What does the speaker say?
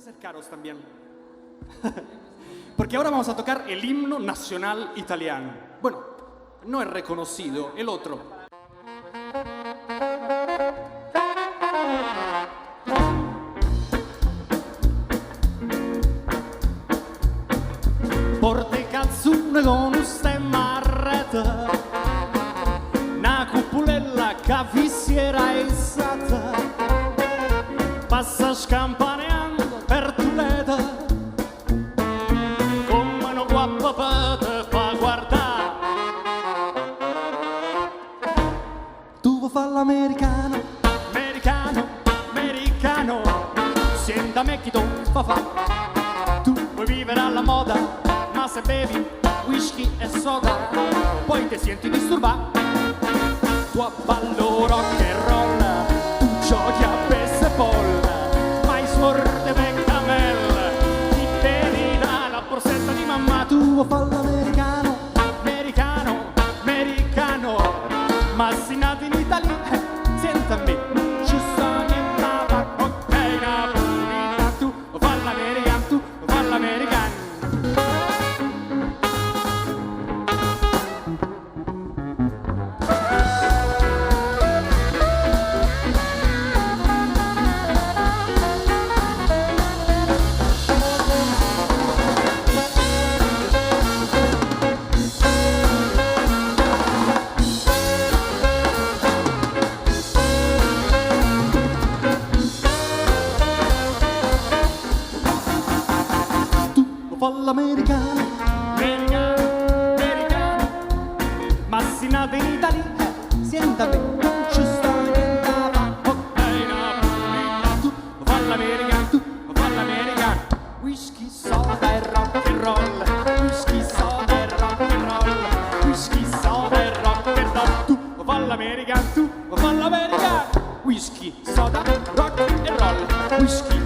acercaros también. Porque ahora vamos a tocar el himno nacional italiano. Bueno, no es reconocido, el otro. Porte calzone con un stemma a rete, una cupulella che vi si era alzata, passa scampaneando per Toledo, come una guappa te fa guardare. Tu vuoi fare l'americano, americano, americano, senta me chi tu fa. Tu vuoi vivere alla moda, ma se bevi whisky e soda poi ti senti disturbato. Tu ballo rock and roll, tu giochi a baseball, ma i suorde vecchiamelle ti vedi dalla borsetta di mamma. Tu vuoi fare l'americano, americano, americano, ma sei nato in Italia, senta me, ci sta niente da ok, Napolitano. Tu vuoi fare l'americano, tu vuoi fare l'americano. L'americano, americano, americano, ma si nato in Italia, senta me, ci sta niente da ok, Napolitano. Tu fa l'americano, tu fa l'americano, whisky, soda e rock and roll, whisky, soda e rock and roll, whisky, soda e rock and roll. Tu fa l'americano, tu fa l'americano, whisky, soda, rock and roll, whisky,